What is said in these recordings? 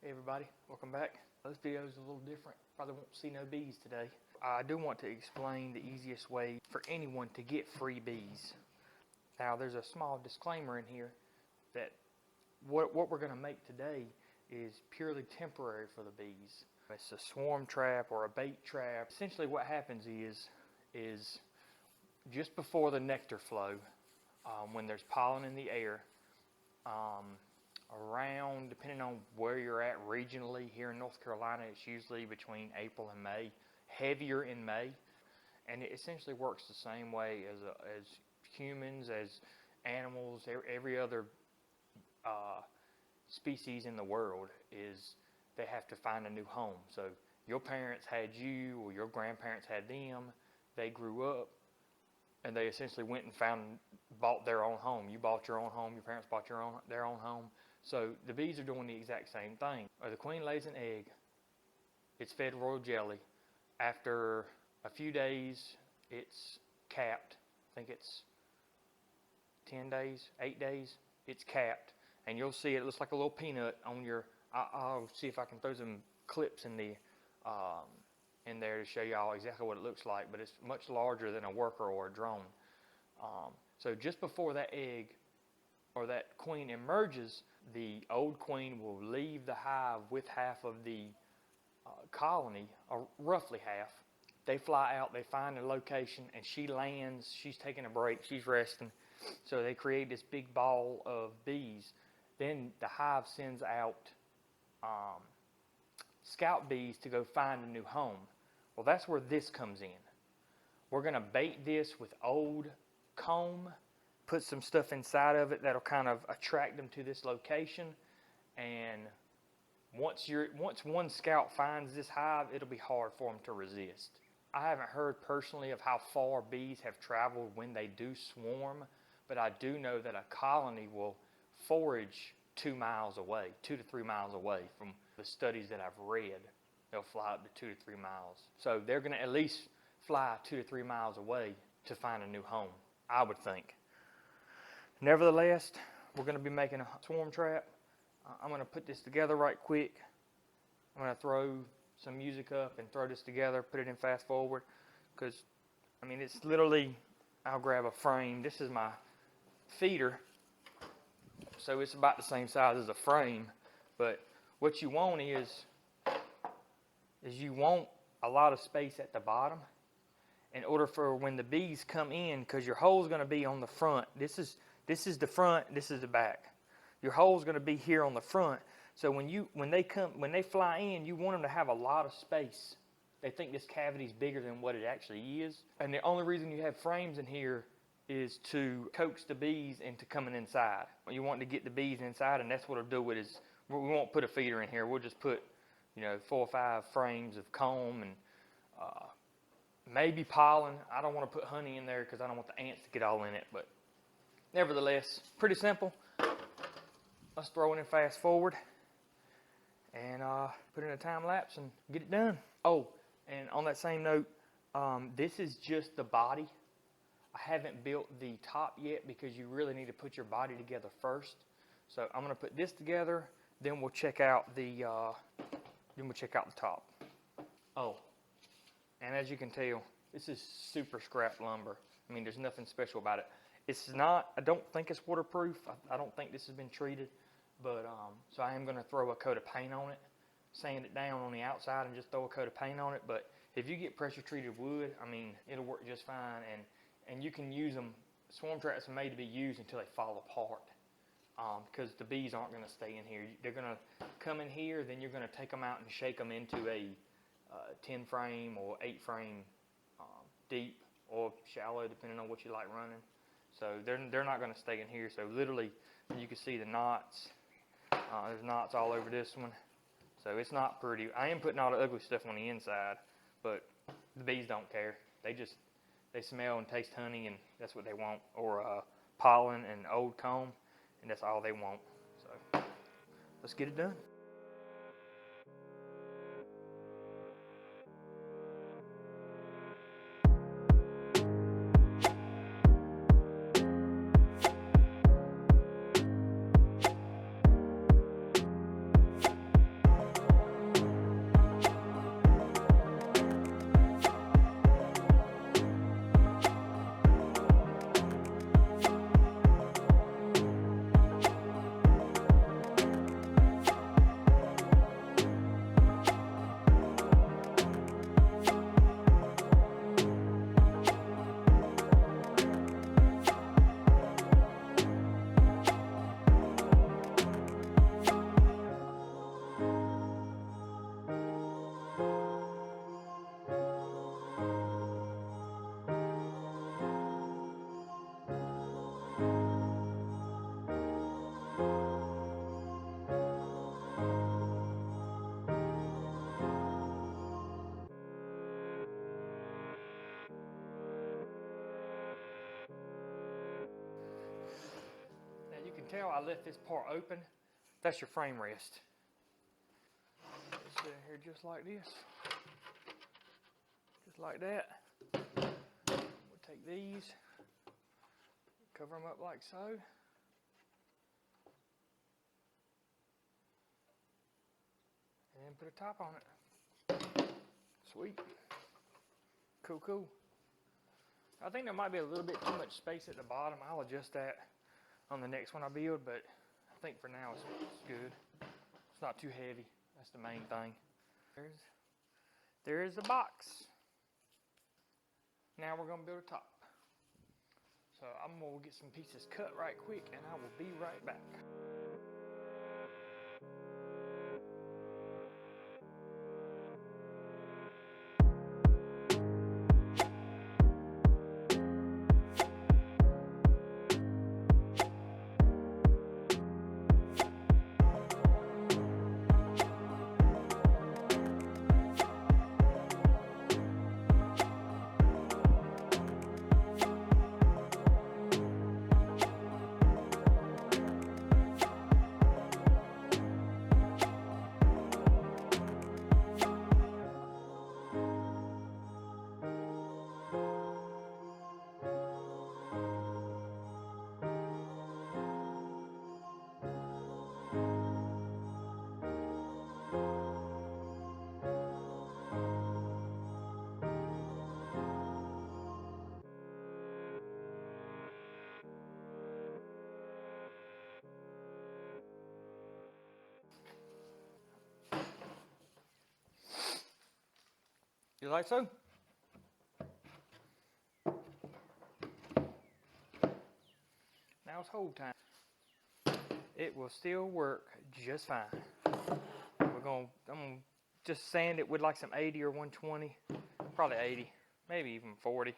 Hey everybody, welcome back. This video is a little different. Probably won't see no bees today. I do want to explain the easiest way for anyone to get free bees. Now there's a small disclaimer in here that what we're going to make today is purely temporary for the bees. It's a swarm trap or a bait trap. Essentially what happens is just before the nectar flow, when there's pollen in the air, around, depending on where you're at regionally, here in North Carolina, it's usually between April and May, heavier in May, and it essentially works the same way as humans, as animals, every other species in the world, is they have to find a new home. So your parents had you, or your grandparents had them, they grew up, and they essentially went and bought their own home. You bought your own home, your parents bought their own home. So the bees are doing the exact same thing. The queen lays an egg, it's fed royal jelly. After a few days, it's capped. I think it's 10 days, 8 days, it's capped. And you'll see it looks like a little peanut on your, I'll see if I can throw some clips in there to show y'all exactly what it looks like, but it's much larger than a worker or a drone. So just before that egg or that queen emerges, the old queen will leave the hive with half of the colony, or roughly half. They fly out, they find a location, and she lands. She's taking a break, she's resting. So they create this big ball of bees. Then the hive sends out scout bees to go find a new home. Well, that's where this comes in. We're going to bait this with old comb, put some stuff inside of it that'll kind of attract them to this location, and once one scout finds this hive, it'll be hard for them to resist. I haven't heard personally of how far bees have traveled when they do swarm, but I do know that a colony will forage 2 miles away, 2 to 3 miles away. From the studies that I've read, they'll fly up to 2 to 3 miles. So they're going to at least fly 2 to 3 miles away to find a new home, I would think. Nevertheless, we're going to be making a swarm trap. I'm going to put this together right quick. I'm going to throw some music up and throw this together, put it in fast forward, because, I mean, it's literally, I'll grab a frame. This is my feeder, so it's about the same size as a frame, but what you want is you want a lot of space at the bottom in order for when the bees come in, because your hole is going to be on the front. This is the front, this is the back. Your hole is going to be here on the front. So when they fly in, you want them to have a lot of space. They think this cavity is bigger than what it actually is. And the only reason you have frames in here is to coax the bees into coming inside. You want to get the bees inside, and that's what it'll do. We won't put a feeder in here. We'll just put, 4 or 5 frames of comb and maybe pollen. I don't want to put honey in there because I don't want the ants to get all in it, but nevertheless, pretty simple. Let's throw it in fast forward and put it in a time lapse and get it done. Oh, and on that same note, this is just the body. I haven't built the top yet because you really need to put your body together first. So I'm going to put this together, then we'll check out the top. Oh, and as you can tell, this is super scrap lumber. I mean, there's nothing special about it. It's not, I don't think it's waterproof. I don't think this has been treated, but so I am going to throw a coat of paint on it, sand it down on the outside and just throw a coat of paint on it. But if you get pressure treated wood, I mean, it'll work just fine, and you can use them. Swarm traps are made to be used until they fall apart, because the bees aren't going to stay in here. They're going to come in here, then you're going to take them out and shake them into a 10 frame or 8 frame deep or shallow, depending on what you like running. So they're not going to stay in here. So literally, you can see the knots. There's knots all over this one. So it's not pretty. I am putting all the ugly stuff on the inside, but the bees don't care. They smell and taste honey, and that's what they want, or pollen and old comb, and that's all they want. So let's get it done. tell, I left this part open. That's your frame rest. It's sitting here just like this. Just like that. We'll take these, cover them up like so. And then put a top on it. Sweet. Cool, cool. I think there might be a little bit too much space at the bottom. I'll adjust that on the next one I build, but I think for now it's good. It's not too heavy. That's the main thing. There's the box. Now we're gonna build a top. So I'm gonna get some pieces cut right quick and I will be right back. You like so? Now it's hold time. It will still work just fine. I'm gonna just sand it with like some 80 or 120, probably 80, maybe even 40,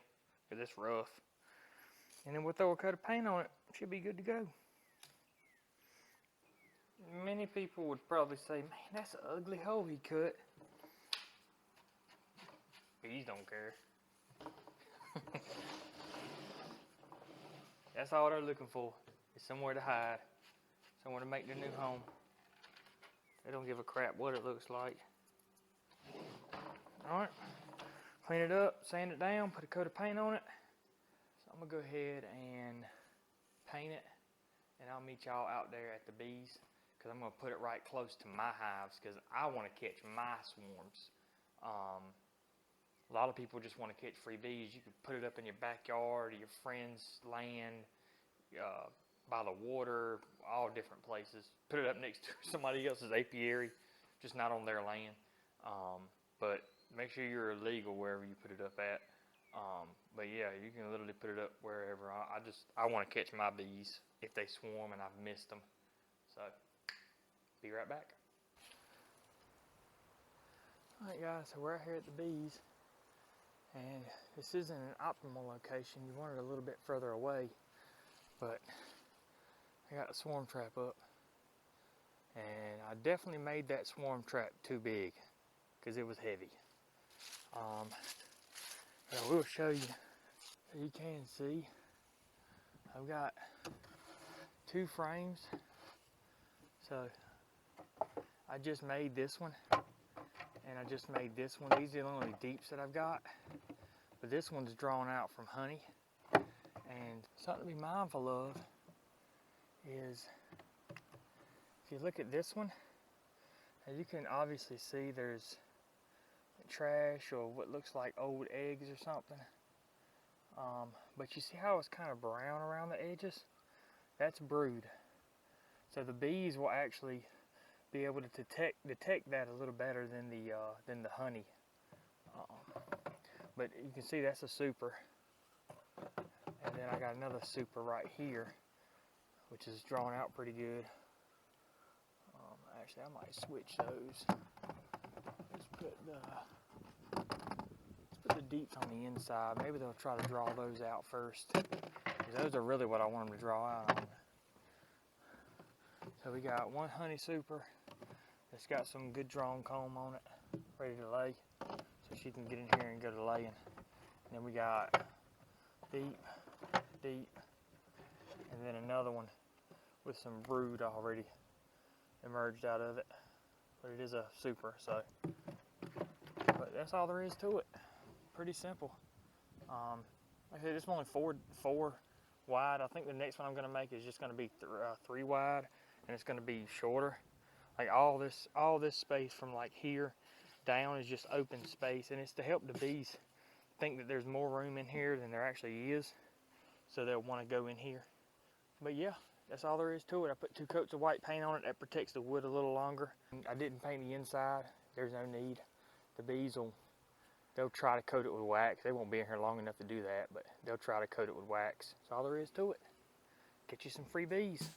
because it's rough. And then we'll throw a coat of paint on it. Should be good to go. Many people would probably say, man, that's an ugly hole he cut. Bees don't care. That's all they're looking for, is somewhere to hide, somewhere to make their new home. They don't give a crap what it looks like. All right, clean it up, sand it down, put a coat of paint on it. So I'm gonna go ahead and paint it, and I'll meet y'all out there at the bees, because I'm gonna put it right close to my hives, because I want to catch my swarms. A lot of people just want to catch free bees. You could put it up in your backyard, or your friend's land, by the water, all different places. Put it up next to somebody else's apiary, just not on their land. But make sure you're legal wherever you put it up at. But yeah, you can literally put it up wherever. I want to catch my bees if they swarm and I've missed them. So, be right back. All right, guys, so we're out here at the bees. And this isn't an optimal location. You want it a little bit further away, but I got a swarm trap up, and I definitely made that swarm trap too big because it was heavy. But I will show you, so you can see, I've got 2 frames. So I just made this one, and I just made this one. These are the only deeps that I've got, but this one's drawn out from honey. And something to be mindful of is, if you look at this one, as you can obviously see, there's trash or what looks like old eggs or something. But you see how it's kind of brown around the edges? That's brood. So the bees will actually be able to detect that a little better than the honey. But you can see that's a super, and then I got another super right here, which is drawn out pretty good. Actually, I might switch those. Let's put the deeps on the inside. Maybe they'll try to draw those out first, because those are really what I want them to draw out on. So we got one honey super that's got some good drawn comb on it, ready to lay, so she can get in here and go to laying. And then we got deep, and then another one with some brood already emerged out of it. But it is a super, so. But that's all there is to it. Pretty simple. Like I said, it's only four wide. I think the next one I'm going to make is just going to be 3 wide, and it's going to be shorter. Like all this space from like here down is just open space, and it's to help the bees think that there's more room in here than there actually is, so they'll want to go in here. But yeah, that's all there is to it. I put 2 coats of white paint on it. That protects the wood a little longer. I didn't paint the inside. There's no need. The bees they'll try to coat it with wax. They won't be in here long enough to do that, but they'll try to coat it with wax. That's all there is to it. Get you some free bees.